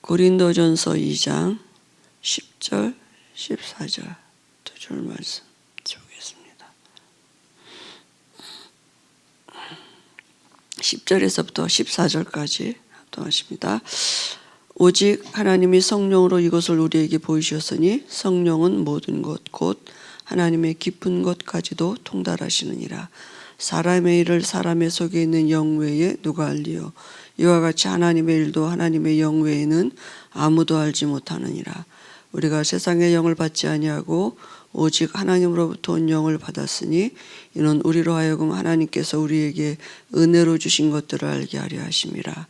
고린도전서 2장 10절, 14절 두 줄 말씀 보겠습니다. 10절에서부터 14절까지 합동하십니다. 오직 하나님이 성령으로 이것을 우리에게 보이셨으니 성령은 모든 것 곧 하나님의 깊은 것까지도 통달하시느니라. 사람의 일을 사람의 속에 있는 영 외에 누가 알리요? 이와 같이 하나님의 일도 하나님의 영 외에는 아무도 알지 못하느니라. 우리가 세상의 영을 받지 아니하고 오직 하나님으로부터 온 영을 받았으니 이는 우리로 하여금 하나님께서 우리에게 은혜로 주신 것들을 알게 하려 하심이라.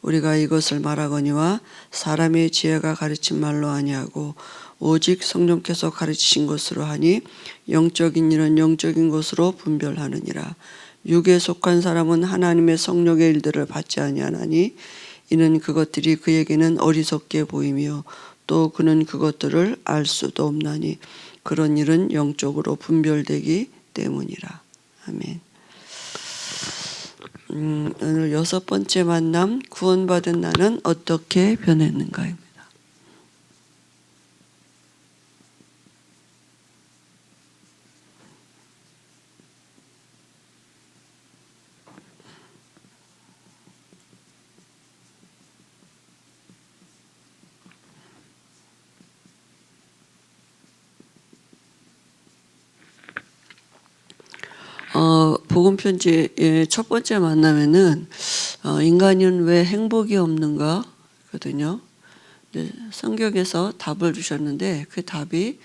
우리가 이것을 말하거니와 사람의 지혜가 가르친 말로 아니하고 오직 성령께서 가르치신 것으로 하니 영적인 일은 영적인 것으로 분별하느니라. 육에 속한 사람은 하나님의 성령의 일들을 받지 아니하나니 이는 그것들이 그에게는 어리석게 보이며 또 그는 그것들을 알 수도 없나니 그런 일은 영적으로 분별되기 때문이라. 아멘. 오늘 6번째 만남, 구원받은 나는 어떻게 변했는가입니다. 복음편지의 첫 번째 만남에는 인간은 왜 행복이 없는가 거든요. 성경에서 답을 주셨는데 그 답이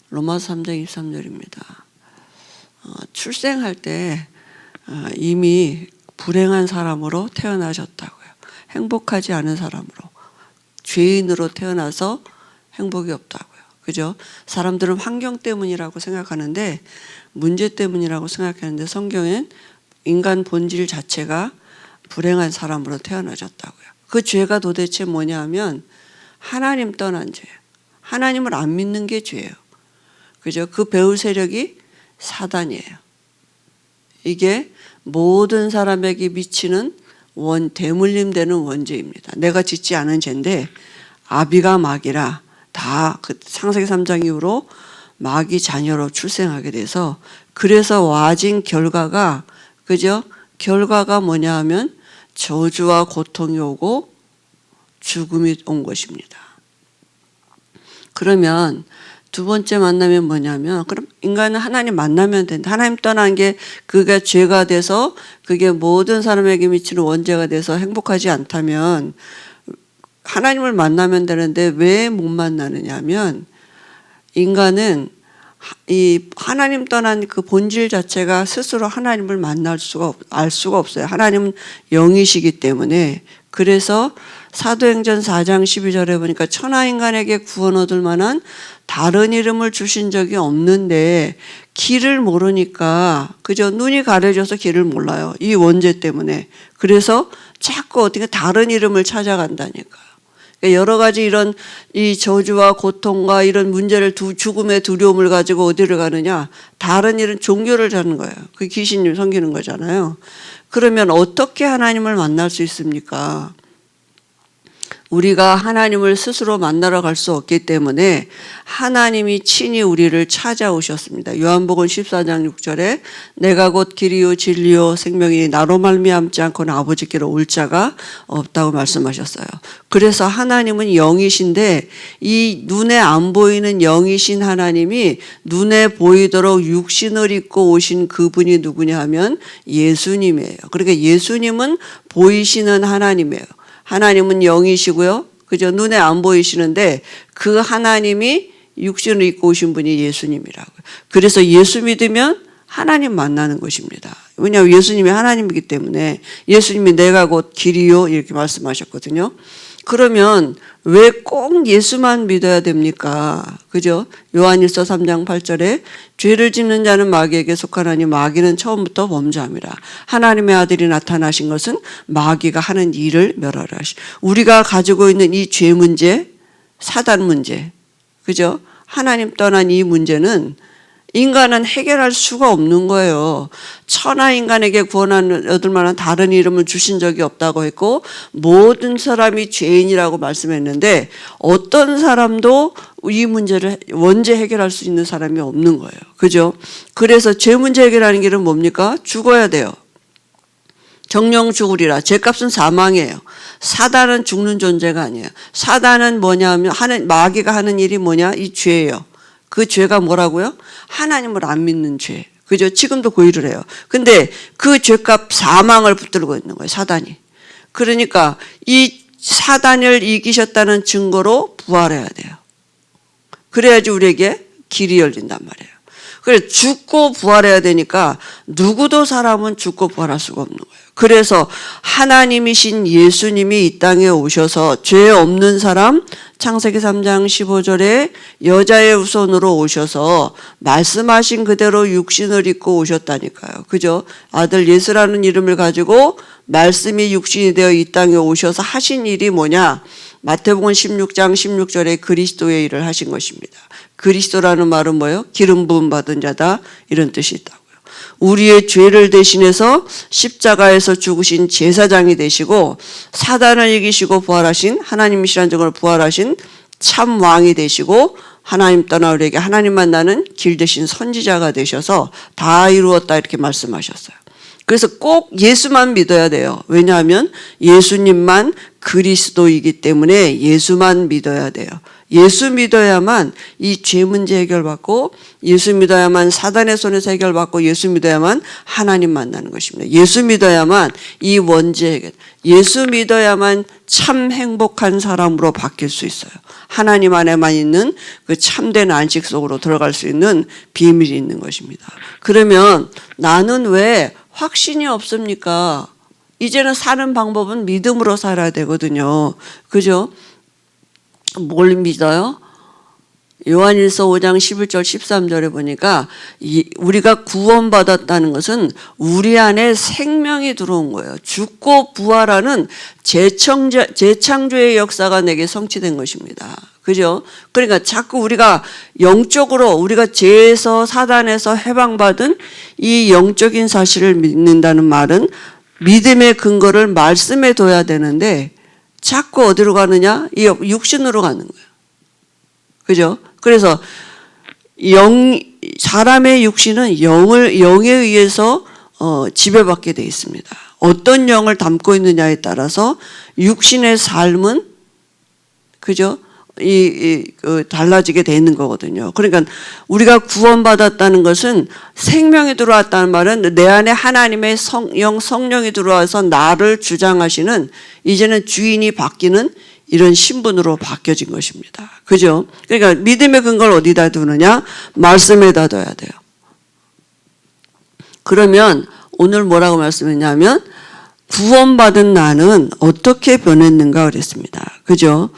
로마서 3장 23절입니다. 출생할 때 이미 불행한 사람으로 태어나셨다고요. 행복하지 않은 사람으로, 죄인으로 태어나서 행복이 없다고요. 그죠? 사람들은 환경 때문이라고 생각하는데 문제 때문이라고 생각하는데 성경엔 인간 본질 자체가 불행한 사람으로 태어나셨다고요. 그 죄가 도대체 뭐냐 하면 하나님 떠난 죄예요. 하나님을 안 믿는 게 죄예요. 그죠? 그 배울 세력이 사단이에요. 이게 모든 사람에게 미치는 대물림되는 원죄입니다. 내가 짓지 않은 죄인데 아비가 마귀라 다 그 창세기 3장 이후로 마귀 자녀로 출생하게 돼서 그래서 와진 결과가 그죠? 결과가 뭐냐 하면 저주와 고통이 오고 죽음이 온 것입니다. 그러면 두 번째 만나면 뭐냐면 그럼 인간은 하나님 만나면 된다. 하나님 떠난 게 그게 죄가 돼서 그게 모든 사람에게 미치는 원죄가 돼서 행복하지 않다면 하나님을 만나면 되는데 왜 못 만나느냐 하면 인간은 이 하나님 떠난 그 본질 자체가 스스로 하나님을 알 수가 없어요. 하나님은 영이시기 때문에. 그래서 사도행전 4장 12절에 보니까 천하인간에게 구원 얻을 만한 다른 이름을 주신 적이 없는데 길을 모르니까 그저 눈이 가려져서 길을 몰라요. 이 원죄 때문에. 그래서 자꾸 어떻게 다른 이름을 찾아간다니까요. 여러 가지 이런 이 저주와 고통과 이런 문제를 죽음의 두려움을 가지고 어디를 가느냐? 다른 이런 종교를 찾는 거예요. 그 귀신님 섬기는 거잖아요. 그러면 어떻게 하나님을 만날 수 있습니까? 우리가 하나님을 스스로 만나러 갈 수 없기 때문에 하나님이 친히 우리를 찾아오셨습니다. 요한복음 14장 6절에 내가 곧 길이요 진리요 생명이니 나로 말미암지 않고는 아버지께로 올 자가 없다고 말씀하셨어요. 그래서 하나님은 영이신데 이 눈에 안 보이는 영이신 하나님이 눈에 보이도록 육신을 입고 오신 그분이 누구냐 하면 예수님이에요. 그러니까 예수님은 보이시는 하나님이에요. 하나님은 영이시고요. 그저 눈에 안 보이시는데 그 하나님이 육신을 입고 오신 분이 예수님이라고요. 그래서 예수 믿으면 하나님 만나는 것입니다. 왜냐하면 예수님이 하나님이기 때문에 예수님이 내가 곧 길이요 이렇게 말씀하셨거든요. 그러면 왜 꼭 예수만 믿어야 됩니까? 그죠? 요한일서 3장 8절에 죄를 짓는 자는 마귀에게 속하나니 마귀는 처음부터 범죄함이라. 하나님의 아들이 나타나신 것은 마귀가 하는 일을 멸하라 하시. 우리가 가지고 있는 이 죄 문제, 사단 문제, 그죠? 하나님 떠난 이 문제는 인간은 해결할 수가 없는 거예요. 천하 인간에게 구원을 얻을 만한 다른 이름을 주신 적이 없다고 했고 모든 사람이 죄인이라고 말씀했는데 어떤 사람도 이 문제를 원죄 해결할 수 있는 사람이 없는 거예요. 그죠? 그래서 죄 문제 해결하는 길은 뭡니까? 죽어야 돼요. 정령 죽으리라. 죄값은 사망이에요. 사단은 죽는 존재가 아니에요. 사단은 뭐냐 하면 마귀가 하는 일이 뭐냐? 이 죄예요. 그 죄가 뭐라고요? 하나님을 안 믿는 죄. 그죠? 지금도 그 일을 해요. 근데 그 죄값 사망을 붙들고 있는 거예요. 사단이. 그러니까 이 사단을 이기셨다는 증거로 부활해야 돼요. 그래야지 우리에게 길이 열린단 말이에요. 그래서 죽고 부활해야 되니까 누구도 사람은 죽고 부활할 수가 없는 거예요. 그래서 하나님이신 예수님이 이 땅에 오셔서 죄 없는 사람 창세기 3장 15절에 여자의 후손으로 오셔서 말씀하신 그대로 육신을 입고 오셨다니까요. 그죠? 아들 예수라는 이름을 가지고 말씀이 육신이 되어 이 땅에 오셔서 하신 일이 뭐냐? 마태복음 16장 16절에 그리스도의 일을 하신 것입니다. 그리스도라는 말은 뭐예요? 기름 부음 받은 자다 이런 뜻이 있다고요. 우리의 죄를 대신해서 십자가에서 죽으신 제사장이 되시고 사단을 이기시고 부활하신 하나님이시라는 증거로 부활하신 참 왕이 되시고 하나님 떠나 우리에게 하나님 만나는 길 되신 선지자가 되셔서 다 이루었다 이렇게 말씀하셨어요. 그래서 꼭 예수만 믿어야 돼요. 왜냐하면 예수님만 그리스도이기 때문에 예수만 믿어야 돼요. 예수 믿어야만 이 죄 문제 해결받고 예수 믿어야만 사단의 손에서 해결받고 예수 믿어야만 하나님 만나는 것입니다. 예수 믿어야만 이 원죄 해결, 예수 믿어야만 참 행복한 사람으로 바뀔 수 있어요. 하나님 안에만 있는 그 참된 안식 속으로 들어갈 수 있는 비밀이 있는 것입니다. 그러면 나는 왜 확신이 없습니까? 이제는 사는 방법은 믿음으로 살아야 되거든요. 그죠? 뭘 믿어요? 요한일서 5장 11절 13절에 보니까 우리가 구원받았다는 것은 우리 안에 생명이 들어온 거예요. 죽고 부활하는 재창조의 역사가 내게 성취된 것입니다. 그죠? 그러니까 자꾸 우리가 영적으로 우리가 죄에서 사단에서 해방받은 이 영적인 사실을 믿는다는 말은 믿음의 근거를 말씀에 둬야 되는데 자꾸 어디로 가느냐? 이 육신으로 가는 거예요. 그죠? 그래서 사람의 육신은 영에 의해서 지배받게 되어 있습니다. 어떤 영을 담고 있느냐에 따라서 육신의 삶은 그죠? 달라지게 돼 있는 거거든요. 그러니까 우리가 구원받았다는 것은 생명이 들어왔다는 말은 내 안에 하나님의 성령이 들어와서 나를 주장하시는 이제는 주인이 바뀌는 이런 신분으로 바뀌어진 것입니다. 그죠? 그러니까 믿음의 근거를 어디다 두느냐? 말씀에다 둬야 돼요. 그러면 오늘 뭐라고 말씀했냐면 구원받은 나는 어떻게 변했는가 그랬습니다. 그죠?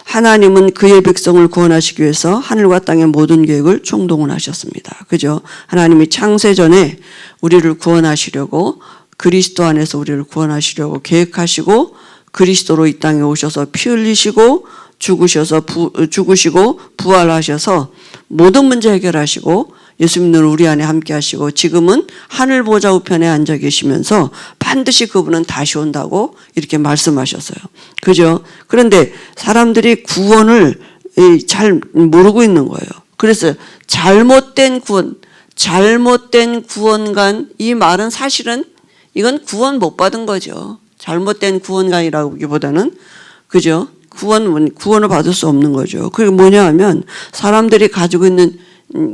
하나님은 그의 백성을 구원하시기 위해서 하늘과 땅의 모든 계획을 총동원하셨습니다. 그죠? 하나님이 창세전에 우리를 구원하시려고 그리스도 안에서 우리를 구원하시려고 계획하시고 그리스도로 이 땅에 오셔서 피 흘리시고 죽으시고 부활하셔서 모든 문제 해결하시고 예수 믿는 우리 안에 함께 하시고 지금은 하늘 보좌 우편에 앉아 계시면서 반드시 그분은 다시 온다고 이렇게 말씀하셨어요. 그죠? 그런데 사람들이 구원을 잘 모르고 있는 거예요. 그래서 잘못된 구원관 이 말은 사실은 이건 구원 못 받은 거죠. 잘못된 구원관이라기보다는 그죠? 구원을 받을 수 없는 거죠. 그게 뭐냐 하면 사람들이 가지고 있는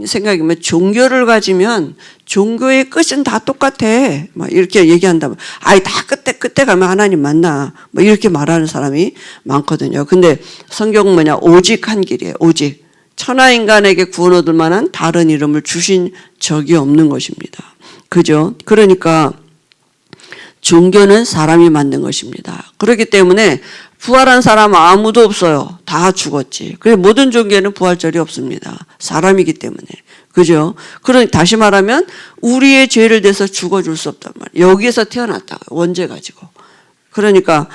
생각이면 종교를 가지면 종교의 끝은 다 똑같아. 막 이렇게 얘기한다면 다 끝에 가면 하나님 만나. 뭐 이렇게 말하는 사람이 많거든요. 근데 성경은 뭐냐? 오직 한 길이에요. 오직. 천하 인간에게 구원 얻을 만한 다른 이름을 주신 적이 없는 것입니다. 그죠? 그러니까 종교는 사람이 만든 것입니다. 그렇기 때문에 부활한 사람 아무도 없어요. 다 죽었지. 그래서 모든 종교에는 부활절이 없습니다. 사람이기 때문에. 그죠? 그러니 다시 말하면 우리의 죄를 대서 죽어줄 수 없단 말이에요. 여기에서 태어났다가 원죄 가지고. 그러니까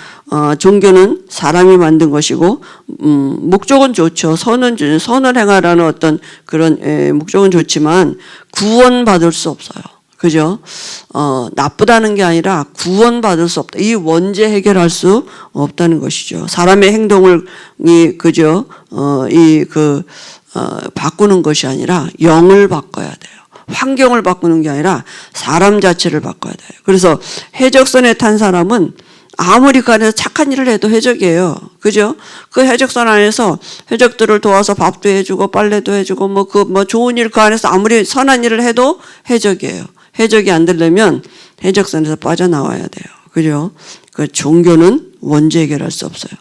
종교는 사람이 만든 것이고 목적은 좋죠. 선을 행하라는 어떤 그런 목적은 좋지만 구원받을 수 없어요. 그죠? 나쁘다는 게 아니라 구원받을 수 없다. 이 원죄 해결할 수 없다는 것이죠. 사람의 행동을 그죠? 바꾸는 것이 아니라 영을 바꿔야 돼요. 환경을 바꾸는 게 아니라 사람 자체를 바꿔야 돼요. 그래서 해적선에 탄 사람은 아무리 그 안에서 착한 일을 해도 해적이에요. 그죠? 그 해적선 안에서 해적들을 도와서 밥도 해주고 빨래도 해주고 뭐 좋은 일 그 안에서 아무리 선한 일을 해도 해적이에요. 해적이 안 되려면 해적선에서 빠져나와야 돼요. 그죠? 그 종교는 원죄 해결할 수 없어요.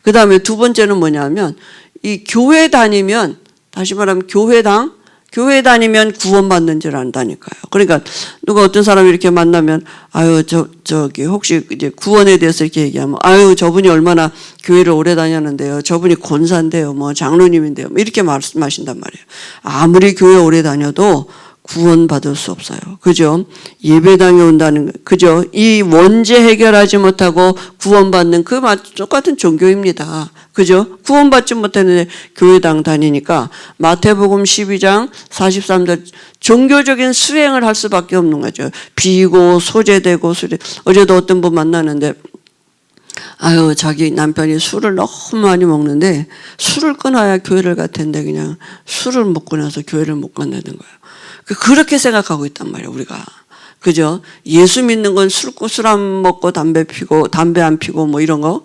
그 다음에 두 번째는 뭐냐면 이 교회 다니면 다시 말하면 교회 다니면 구원받는 줄 안다니까요. 그러니까 누가 어떤 사람이 이렇게 만나면 아유 저기 혹시 이제 구원에 대해서 이렇게 얘기하면 아유 저분이 얼마나 교회를 오래 다녔는데요. 저분이 권사인데요. 뭐 장로님인데요. 뭐 이렇게 말씀하신단 말이에요. 아무리 교회 오래 다녀도 구원받을 수 없어요. 그죠? 예배당에 온다는, 그죠? 이 원죄 해결하지 못하고 구원받는 그 똑같은 종교입니다. 그죠? 구원받지 못했는데 교회당 다니니까 마태복음 12장 43절 종교적인 수행을 할 수밖에 없는 거죠. 비고 소제되고 어제도 어떤 분 만나는데 아유 자기 남편이 술을 너무 많이 먹는데 술을 끊어야 교회를 갈 텐데 그냥 술을 못 끊어서 교회를 못 간다는 거예요. 그렇게 생각하고 있단 말이에요, 우리가. 그죠? 예수 믿는 건 술 안 먹고 담배 안 피고 뭐 이런 거.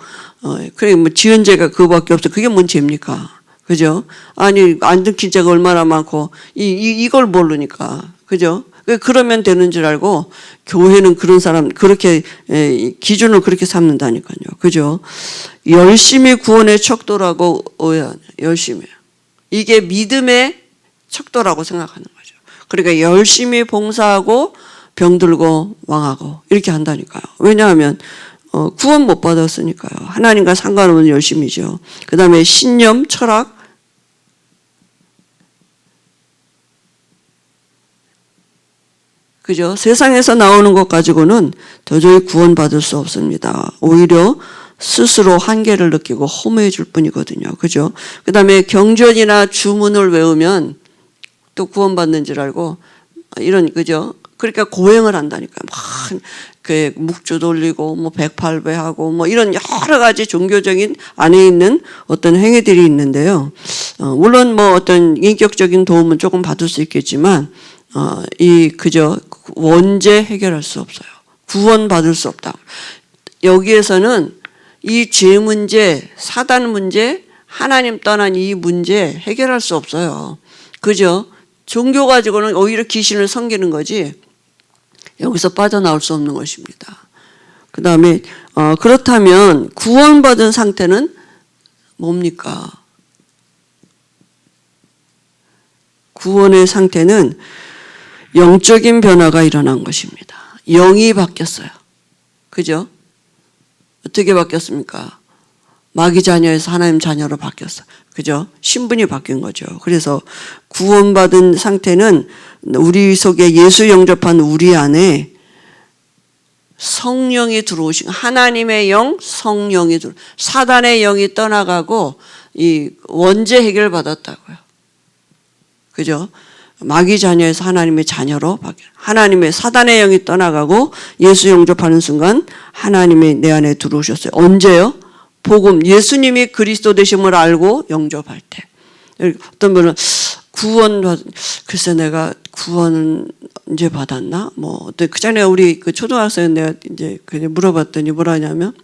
그래, 뭐 지은 죄가 그거밖에 없어. 그게 뭔 죄입니까? 그죠? 아니, 안 들킨 죄가 얼마나 많고, 이걸 모르니까. 그죠? 그러면 되는 줄 알고, 교회는 그런 사람, 그렇게, 기준을 그렇게 삼는다니까요. 그죠? 열심히 구원의 척도라고, 열심히. 이게 믿음의 척도라고 생각하는 거예요. 그러니까 열심히 봉사하고 병들고 왕하고 이렇게 한다니까요. 왜냐하면 구원 못 받았으니까요. 하나님과 상관없는 열심이죠. 그 다음에 신념, 철학, 그죠? 세상에서 나오는 것 가지고는 도저히 구원받을 수 없습니다. 오히려 스스로 한계를 느끼고 허무해 줄 뿐이거든요. 그죠? 그 다음에 경전이나 주문을 외우면 또 구원받는 줄 알고 이런 그죠? 그러니까 고행을 한다니까요. 막 그 묵주 돌리고 뭐 108배하고 뭐 이런 여러 가지 종교적인 안에 있는 어떤 행위들이 있는데요. 물론 뭐 어떤 인격적인 도움은 조금 받을 수 있겠지만 그저 원죄 해결할 수 없어요. 구원받을 수 없다. 여기에서는 이 죄 문제, 사단 문제, 하나님 떠난 이 문제 해결할 수 없어요. 그죠? 종교 가지고는 오히려 귀신을 섬기는 거지 여기서 빠져나올 수 없는 것입니다. 그 다음에 그렇다면 구원받은 상태는 뭡니까? 구원의 상태는 영적인 변화가 일어난 것입니다. 영이 바뀌었어요. 그죠? 어떻게 바뀌었습니까? 마귀 자녀에서 하나님 자녀로 바뀌었어요. 그죠? 신분이 바뀐 거죠. 그래서 구원받은 상태는 우리 속에 예수 영접한 우리 안에 성령이 들어오신 하나님의 영, 성령이 사단의 영이 떠나가고 이 원죄 해결 받았다고요. 그죠? 마귀 자녀에서 하나님의 자녀로 바뀌어요. 하나님의 사단의 영이 떠나가고 예수 영접하는 순간 하나님이 내 안에 들어오셨어요. 언제요? 복음, 예수님이 그리스도 되심을 알고 영접할 때. 어떤 분은 글쎄 내가 구원은 언제 받았나? 뭐, 그 전에 우리 그 초등학생 내가 이제 물어봤더니 뭐라 하냐면,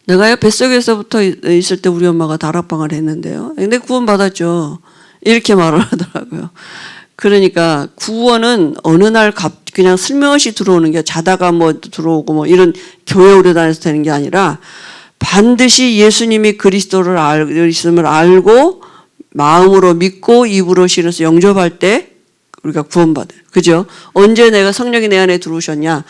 내가요, 뱃속에서부터 있을 때 우리 엄마가 다락방을 했는데요. 근데 구원 받았죠. 이렇게 말을 하더라고요. 그러니까 구원은 어느 날 그냥 슬며시 들어오는 게 자다가 뭐 들어오고 뭐 이런 교회 오래 다녀서 되는 게 아니라 반드시 예수님이 그리스도를 있음을 알고 마음으로 믿고 입으로 신어서 영접할 때 우리가 구원받아요. 그죠? 언제 내가 성령이 내 안에 들어오셨냐?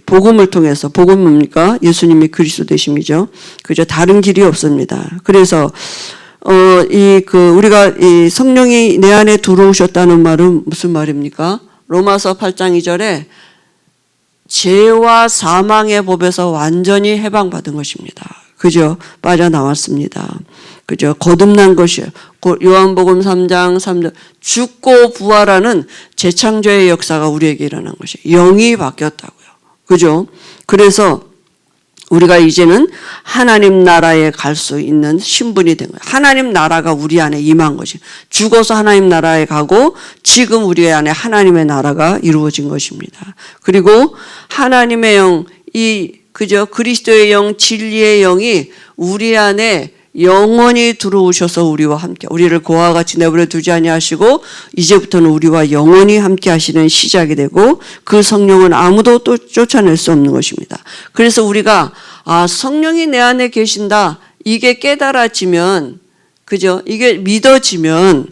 복음을 통해서. 복음은 뭡니까? 예수님이 그리스도 되심이죠. 그죠? 다른 길이 없습니다. 그래서 우리가 이 성령이 내 안에 들어오셨다는 말은 무슨 말입니까? 로마서 8장 2절에 죄와 사망의 법에서 완전히 해방받은 것입니다. 그죠? 빠져나왔습니다. 그죠? 거듭난 것이에요. 요한복음 3장 3절 죽고 부활하는 재창조의 역사가 우리에게 일어난 것이에요. 영이 바뀌었다고요. 그죠? 그래서 우리가 이제는 하나님 나라에 갈 수 있는 신분이 된 거예요. 하나님 나라가 우리 안에 임한 것이 죽어서 하나님 나라에 가고 지금 우리 안에 하나님의 나라가 이루어진 것입니다. 그리고 하나님의 영, 그죠? 그리스도의 영, 진리의 영이 우리 안에 영원히 들어오셔서 우리와 함께 우리를 고와 같이 내버려 두지 아니하시고 이제부터는 우리와 영원히 함께 하시는 시작이 되고 그 성령은 아무도 또 쫓아낼 수 없는 것입니다. 그래서 우리가 성령이 내 안에 계신다 이게 깨달아지면 그죠? 이게 믿어지면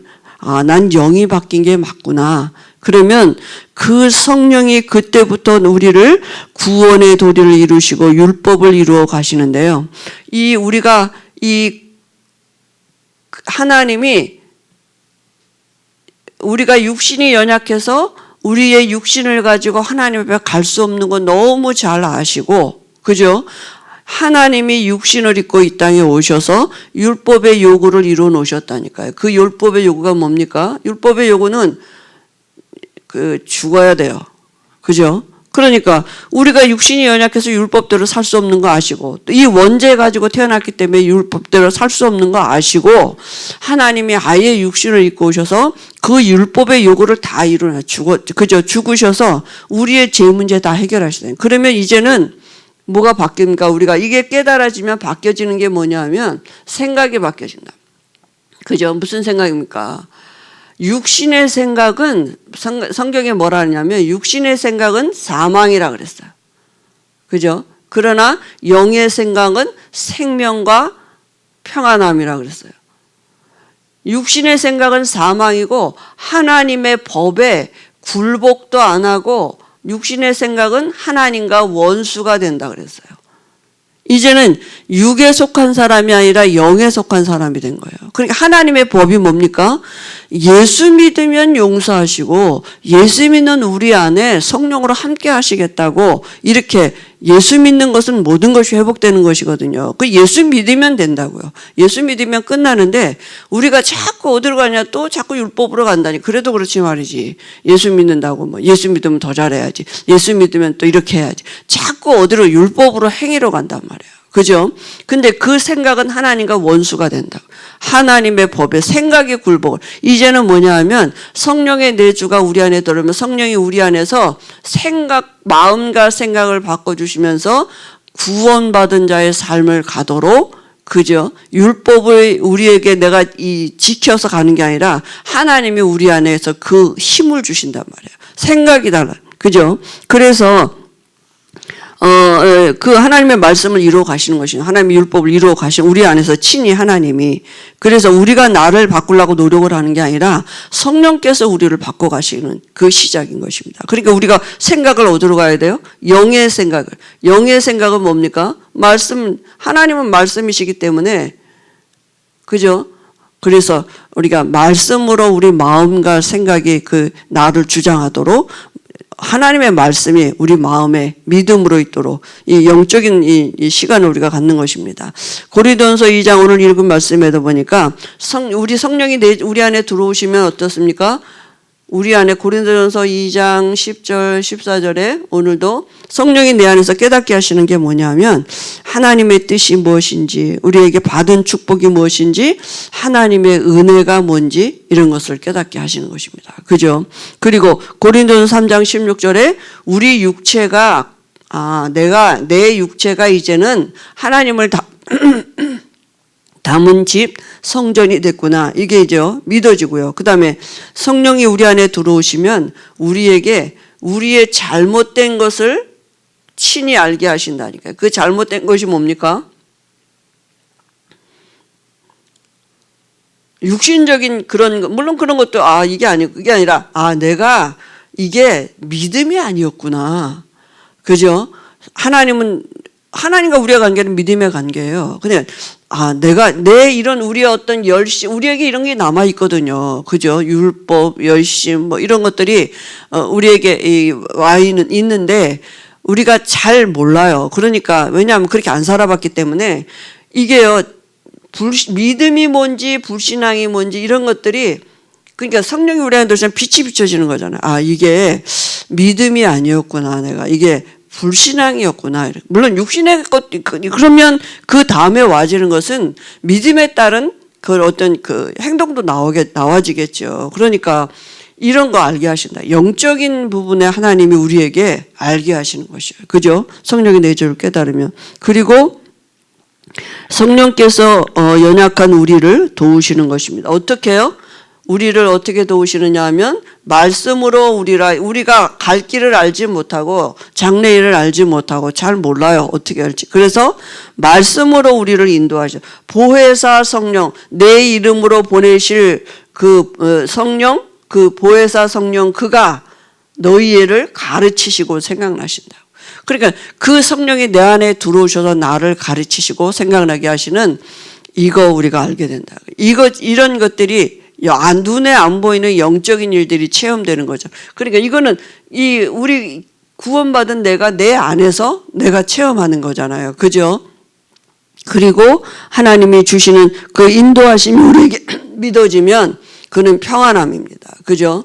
난 영이 바뀐 게 맞구나. 그러면 그 성령이 그때부터 우리를 구원의 도리를 이루시고 율법을 이루어 가시는데요. 우리가 하나님이 우리가 육신이 연약해서 우리의 육신을 가지고 하나님 앞에 갈 수 없는 건 너무 잘 아시고 그죠? 하나님이 육신을 입고 이 땅에 오셔서 율법의 요구를 이루어 놓으셨다니까요. 그 율법의 요구가 뭡니까? 율법의 요구는 죽어야 돼요. 그죠? 그러니까 우리가 육신이 연약해서 율법대로 살 수 없는 거 아시고 또 이 원죄 가지고 태어났기 때문에 율법대로 살 수 없는 거 아시고 하나님이 아예 육신을 입고 오셔서 그 율법의 요구를 다 이루어 그죠? 죽으셔서 우리의 죄 문제 다 해결하시잖아요. 그러면 이제는 뭐가 바뀝니까? 우리가 이게 깨달아지면 바뀌어지는 게 뭐냐면 생각이 바뀌어진다. 그죠? 무슨 생각입니까? 육신의 생각은 성경에 뭐라 하냐면 육신의 생각은 사망이라 그랬어요. 그죠? 그러나 영의 생각은 생명과 평안함이라 그랬어요. 육신의 생각은 사망이고 하나님의 법에 굴복도 안 하고 육신의 생각은 하나님과 원수가 된다 그랬어요. 이제는 육에 속한 사람이 아니라 영에 속한 사람이 된 거예요. 그러니까 하나님의 법이 뭡니까? 예수 믿으면 용서하시고 예수 믿는 우리 안에 성령으로 함께 하시겠다고 이렇게 예수 믿는 것은 모든 것이 회복되는 것이거든요. 그 예수 믿으면 된다고요. 예수 믿으면 끝나는데 우리가 자꾸 어디로 가냐 또 자꾸 율법으로 간다니 그래도 그렇지 말이지. 예수 믿는다고 뭐 예수 믿으면 더 잘해야지. 예수 믿으면 또 이렇게 해야지. 자꾸 어디로 율법으로 행위로 간단 말이에요. 그죠? 근데 그 생각은 하나님과 원수가 된다. 하나님의 법에 생각의 굴복을. 이제는 뭐냐 하면 성령의 내주가 우리 안에 들어오면 성령이 우리 안에서 마음과 생각을 바꿔주시면서 구원받은 자의 삶을 가도록 그죠? 율법을 우리에게 내가 지켜서 가는 게 아니라 하나님이 우리 안에서 그 힘을 주신단 말이에요. 생각이 달라. 그죠? 그래서 그 하나님의 말씀을 이루어 가시는 것이 하나님의 율법을 이루어 가시는 우리 안에서 친히 하나님이 그래서 우리가 나를 바꾸려고 노력을 하는 게 아니라 성령께서 우리를 바꿔 가시는 그 시작인 것입니다. 그러니까 우리가 생각을 어디로 가야 돼요? 영의 생각을. 영의 생각은 뭡니까? 하나님은 말씀이시기 때문에 그죠? 그래서 우리가 말씀으로 우리 마음과 생각이 그 나를 주장하도록 하나님의 말씀이 우리 마음에 믿음으로 있도록 이 영적인 이 시간을 우리가 갖는 것입니다. 고린도전서 2장 오늘 읽은 말씀에도 보니까 우리 성령이 우리 안에 들어오시면 어떻습니까? 우리 안에 고린도전서 2장 10절 14절에 오늘도 성령이 내 안에서 깨닫게 하시는 게 뭐냐면 하나님의 뜻이 무엇인지 우리에게 받은 축복이 무엇인지 하나님의 은혜가 뭔지 이런 것을 깨닫게 하시는 것입니다. 그죠? 그리고 고린도전서 3장 16절에 우리 육체가 내 육체가 이제는 하나님을 담은 집 성전이 됐구나. 이게 이제 믿어지고요. 그 다음에 성령이 우리 안에 들어오시면 우리에게 우리의 잘못된 것을 친히 알게 하신다니까요. 그 잘못된 것이 뭡니까? 육신적인 그런 것, 물론 그런 것도 이게 아니고 그게 아니라 내가 이게 믿음이 아니었구나. 그죠? 하나님과 우리의 관계는 믿음의 관계예요. 근데 내가 이런 우리의 어떤 열심, 우리에게 이런 게 남아 있거든요. 그죠? 율법, 열심, 뭐 이런 것들이 우리에게 와 있는데 우리가 잘 몰라요. 그러니까 왜냐하면 그렇게 안 살아봤기 때문에 이게요. 믿음이 뭔지 불신앙이 뭔지 이런 것들이 그러니까 성령이 우리한테 들어오면 빛이 비춰지는 거잖아요. 아, 이게 믿음이 아니었구나. 내가 이게 불신앙이었구나. 물론 육신의 것 그러면 그 다음에 와지는 것은 믿음에 따른 그 어떤 그 행동도 나와지겠죠. 그러니까 이런 거 알게 하신다. 영적인 부분에 하나님이 우리에게 알게 하시는 것이에요. 그죠? 성령의 내조를 깨달으면. 그리고 성령께서 연약한 우리를 도우시는 것입니다. 어떻게 해요? 우리를 어떻게 도우시느냐 하면 말씀으로 우리가 갈 길을 알지 못하고 장래일을 알지 못하고 잘 몰라요. 어떻게 할지. 그래서 말씀으로 우리를 인도하셔. 보혜사 성령, 내 이름으로 보내실 그 성령, 그 보혜사 성령 그가 너희를 가르치시고 생각나신다. 그러니까 그 성령이 내 안에 들어오셔서 나를 가르치시고 생각나게 하시는 이거 우리가 알게 된다. 이런 것들이 눈에 안 보이는 영적인 일들이 체험되는 거죠. 그러니까 이거는 우리 구원받은 내가 내 안에서 내가 체험하는 거잖아요. 그죠? 그리고 하나님이 주시는 그 인도하심이 우리에게 믿어지면 그는 평안함입니다. 그죠?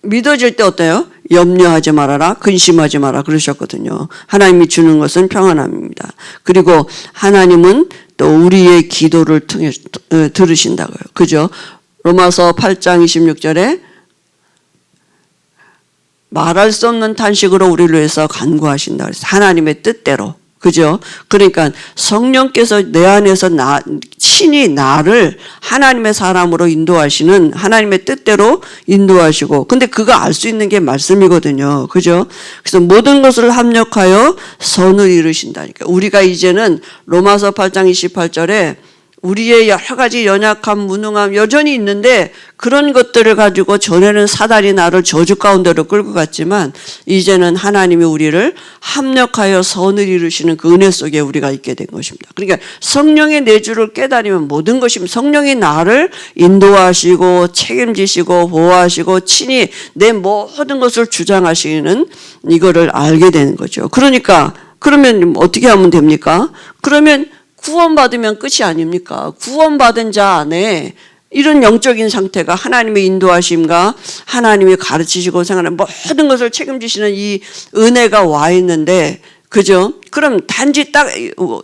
믿어질 때 어때요? 염려하지 말아라, 근심하지 마라 그러셨거든요. 하나님이 주는 것은 평안함입니다. 그리고 하나님은 또 우리의 기도를 통해 들으신다고요. 그죠? 로마서 8장 26절에 말할 수 없는 탄식으로 우리를 위해서 간구하신다. 그래서 하나님의 뜻대로. 그죠? 그러니까 성령께서 내 안에서 친히 나를 하나님의 사람으로 인도하시는 하나님의 뜻대로 인도하시고 근데 그거 알 수 있는 게 말씀이거든요. 그죠? 그래서 모든 것을 합력하여 선을 이루신다니까. 우리가 이제는 로마서 8장 28절에 우리의 여러 가지 연약함, 무능함 여전히 있는데 그런 것들을 가지고 전에는 사단이 나를 저주 가운데로 끌고 갔지만 이제는 하나님이 우리를 합력하여 선을 이루시는 그 은혜 속에 우리가 있게 된 것입니다. 그러니까 성령의 내주를 깨달으면 모든 것입니다. 성령이 나를 인도하시고 책임지시고 보호하시고 친히 내 모든 것을 주장하시는 이거를 알게 되는 거죠. 그러니까 그러면 어떻게 하면 됩니까? 그러면 구원받으면 끝이 아닙니까? 구원받은 자 안에 이런 영적인 상태가 하나님의 인도하심과 하나님이 가르치시고 생각하는 모든 것을 책임지시는 이 은혜가 와 있는데 그죠? 그럼 단지 딱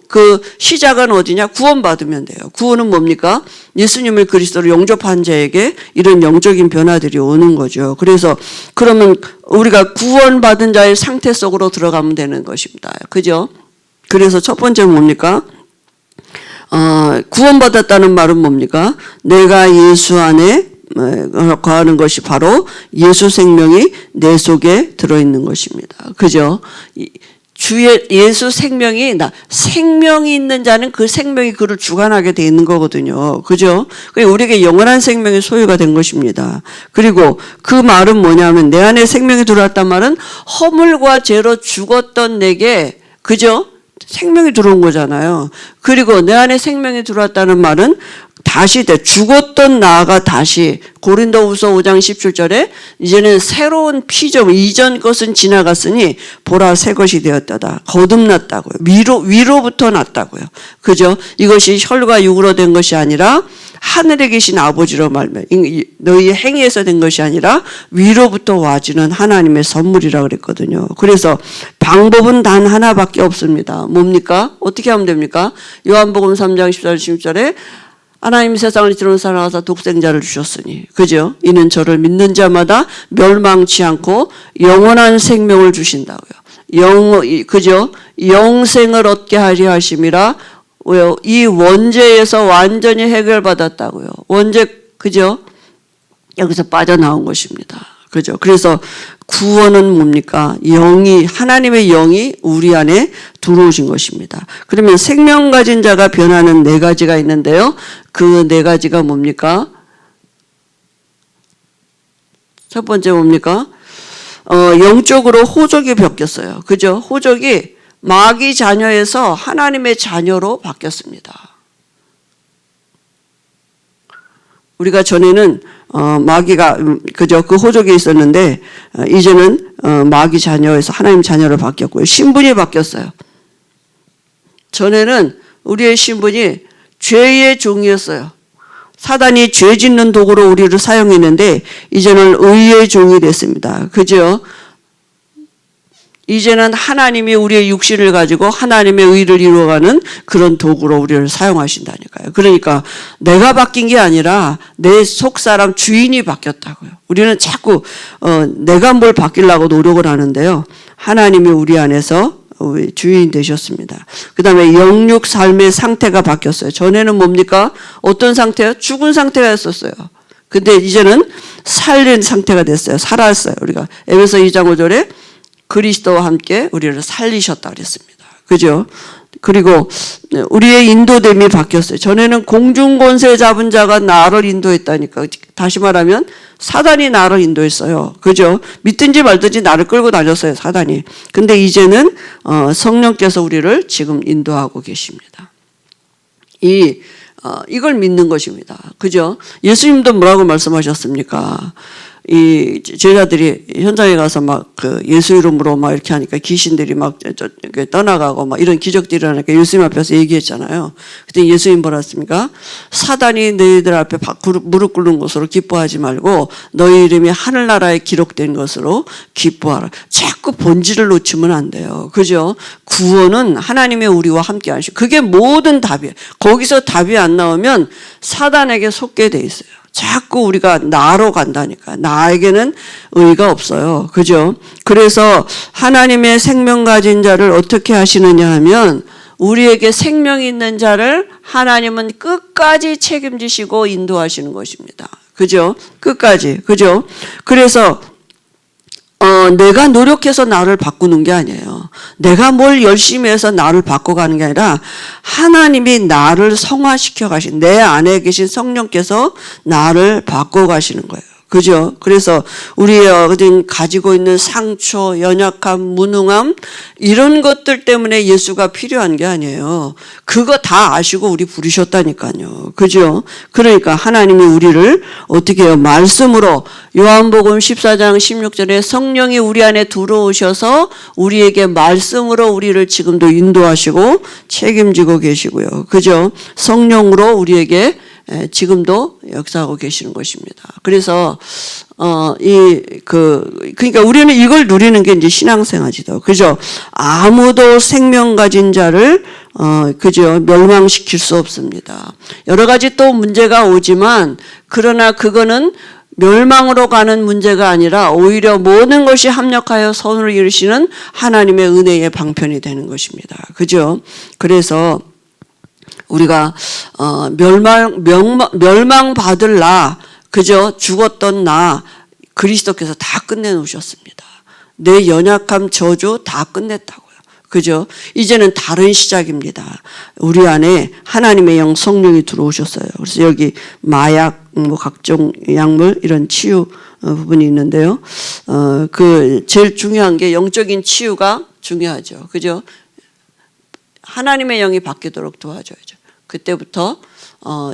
그 시작은 어디냐? 구원받으면 돼요. 구원은 뭡니까? 예수님을 그리스도로 영접한 자에게 이런 영적인 변화들이 오는 거죠. 그래서 그러면 우리가 구원받은 자의 상태 속으로 들어가면 되는 것입니다. 그죠? 그래서 첫 번째 뭡니까? 구원받았다는 말은 뭡니까? 내가 예수 안에 거하는 것이 바로 예수 생명이 내 속에 들어있는 것입니다. 그죠? 주의 예수 생명이 생명이 있는 자는 그 생명이 그를 주관하게 돼 있는 거거든요. 그죠? 우리에게 영원한 생명이 소유가 된 것입니다. 그리고 그 말은 뭐냐면 내 안에 생명이 들어왔단 말은 허물과 죄로 죽었던 내게 그죠? 생명이 들어온 거잖아요. 그리고 내 안에 생명이 들어왔다는 말은 다시 죽었던 나가 다시 고린도후서 5장 17절에 이제는 새로운 피조 이전 것은 지나갔으니 보라 새 것이 되었다다. 거듭났다고요. 위로부터 났다고요. 그죠? 이것이 혈과 육으로 된 것이 아니라 하늘에 계신 아버지로 말며 너희의 행위에서 된 것이 아니라 위로부터 와주는 하나님의 선물이라고 그랬거든요. 그래서 방법은 단 하나밖에 없습니다. 뭡니까? 어떻게 하면 됩니까? 요한복음 3장 14절 16절에 하나님 세상을 이처럼 사랑하사 독생자를 주셨으니 그죠? 이는 저를 믿는 자마다 멸망치 않고 영원한 생명을 주신다고요. 그죠? 영생을 얻게 하려 하심이라. 왜요? 이 원죄에서 완전히 해결받았다고요. 원죄 그죠? 여기서 빠져나온 것입니다. 그죠? 그래서 구원은 뭡니까? 하나님의 영이 우리 안에 들어오신 것입니다. 그러면 생명 가진 자가 변하는 네 가지가 있는데요. 그 네 가지가 뭡니까? 첫 번째 뭡니까? 영적으로 호적이 바뀌었어요. 그죠? 호적이 마귀 자녀에서 하나님의 자녀로 바뀌었습니다. 우리가 전에는 마귀가 그저 그 호족에 있었는데 이제는 마귀 자녀에서 하나님 자녀로 바뀌었고요. 신분이 바뀌었어요. 전에는 우리의 신분이 죄의 종이었어요. 사단이 죄 짓는 도구로 우리를 사용했는데 이제는 의의 종이 됐습니다. 그죠? 이제는 하나님이 우리의 육신을 가지고 하나님의 의를 이루어가는 그런 도구로 우리를 사용하신다니까요. 그러니까 내가 바뀐 게 아니라 내 속사람 주인이 바뀌었다고요. 우리는 자꾸 내가 뭘 바뀌려고 노력을 하는데요. 하나님이 우리 안에서 주인 되셨습니다. 그 다음에 영육 삶의 상태가 바뀌었어요. 전에는 뭡니까? 어떤 상태요? 죽은 상태였었어요. 근데 이제는 살린 상태가 됐어요. 살았어요. 우리가 에베소 2장 5절에 그리스도와 함께 우리를 살리셨다 그랬습니다. 그죠? 그리고 우리의 인도됨이 바뀌었어요. 전에는 공중권세 잡은 자가 나를 인도했다니까. 다시 말하면 사단이 나를 인도했어요. 그죠? 믿든지 말든지 나를 끌고 다녔어요. 사단이. 근데 이제는 성령께서 우리를 지금 인도하고 계십니다. 이걸 믿는 것입니다. 그죠? 예수님도 뭐라고 말씀하셨습니까? 이 제자들이 현장에 가서 막 그 예수 이름으로 막 이렇게 하니까 귀신들이 막 떠나가고 막 이런 기적들이 일어나니까 예수님 앞에서 얘기했잖아요. 그때 예수님 뭐라 했습니까? 사단이 너희들 앞에 무릎 꿇는 것으로 기뻐하지 말고 너희 이름이 하늘나라에 기록된 것으로 기뻐하라. 자꾸 본질을 놓치면 안 돼요. 그죠? 구원은 하나님의 우리와 함께 하시고 그게 모든 답이에요. 거기서 답이 안 나오면 사단에게 속게 돼 있어요. 자꾸 우리가 나로 간다니까. 나에게는 의가 없어요. 그죠? 그래서 하나님의 생명 가진 자를 어떻게 하시느냐 하면 우리에게 생명 있는 자를 하나님은 끝까지 책임지시고 인도하시는 것입니다. 그죠? 끝까지. 그죠? 그래서 내가 노력해서 나를 바꾸는 게 아니에요. 내가 뭘 열심히 해서 나를 바꿔가는 게 아니라 하나님이 나를 성화시켜 가신 내 안에 계신 성령께서 나를 바꿔 가시는 거예요. 그죠? 그래서 우리가 가지고 있는 상처, 연약함, 무능함 이런 것들 때문에 예수가 필요한 게 아니에요. 그거 다 아시고 우리 부르셨다니까요. 그죠? 그러니까 하나님이 우리를 어떻게 해요? 말씀으로 요한복음 14장 16절에 성령이 우리 안에 들어오셔서 우리에게 말씀으로 우리를 지금도 인도하시고 책임지고 계시고요. 그죠? 성령으로 우리에게 지금도 역사하고 계시는 것입니다. 그래서 그러니까 우리는 이걸 누리는 게 이제 신앙생활이죠. 그죠? 아무도 생명 가진 자를 그죠? 멸망시킬 수 없습니다. 여러 가지 또 문제가 오지만 그러나 그거는 멸망으로 가는 문제가 아니라 오히려 모든 것이 합력하여 선을 이루시는 하나님의 은혜의 방편이 되는 것입니다. 그죠? 그래서 우리가 멸망 받을 나, 그저 죽었던 나 그리스도께서 다 끝내놓으셨습니다. 내 연약함 저주 다 끝냈다고요. 그죠? 이제는 다른 시작입니다. 우리 안에 하나님의 영 성령이 들어오셨어요. 그래서 여기 마약, 각종 약물 이런 치유 부분이 있는데요. 그 제일 중요한 게 영적인 치유가 중요하죠. 그죠? 하나님의 영이 바뀌도록 도와줘야죠. 그때부터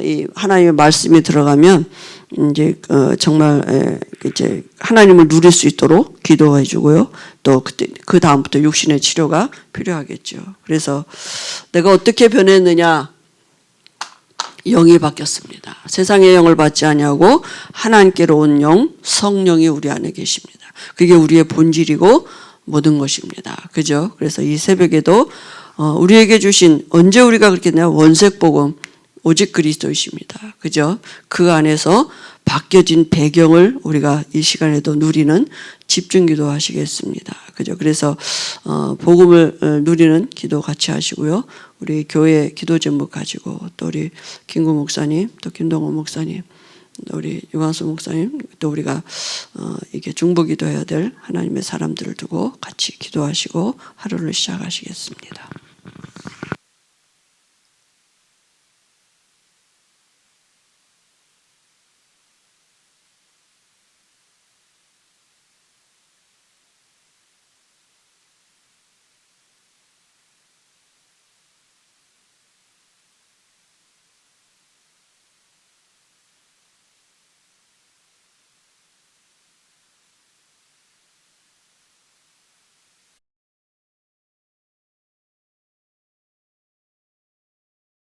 이 하나님의 말씀이 들어가면 이제 정말 이제 하나님을 누릴 수 있도록 기도해 주고요. 또 그때 그 다음부터 육신의 치료가 필요하겠죠. 그래서 내가 어떻게 변했느냐? 영이 바뀌었습니다. 세상의 영을 받지 아니하고 하나님께로 온 영, 성령이 우리 안에 계십니다. 그게 우리의 본질이고 모든 것입니다. 그죠? 그래서 이 새벽에도 우리에게 주신 언제 우리가 그렇게 했냐? 원색복음 오직 그리스도이십니다. 그죠? 그 안에서 바뀌어진 배경을 우리가 이 시간에도 누리는 집중기도 하시겠습니다. 그죠? 그래서 복음을 누리는 기도 같이 하시고요. 우리 교회 기도 제목 가지고 또 우리 김구 목사님, 또 김동호 목사님, 또 우리 유광수 목사님, 또 우리가 이게 중보기도 해야 될 하나님의 사람들을 두고 같이 기도하시고 하루를 시작하시겠습니다.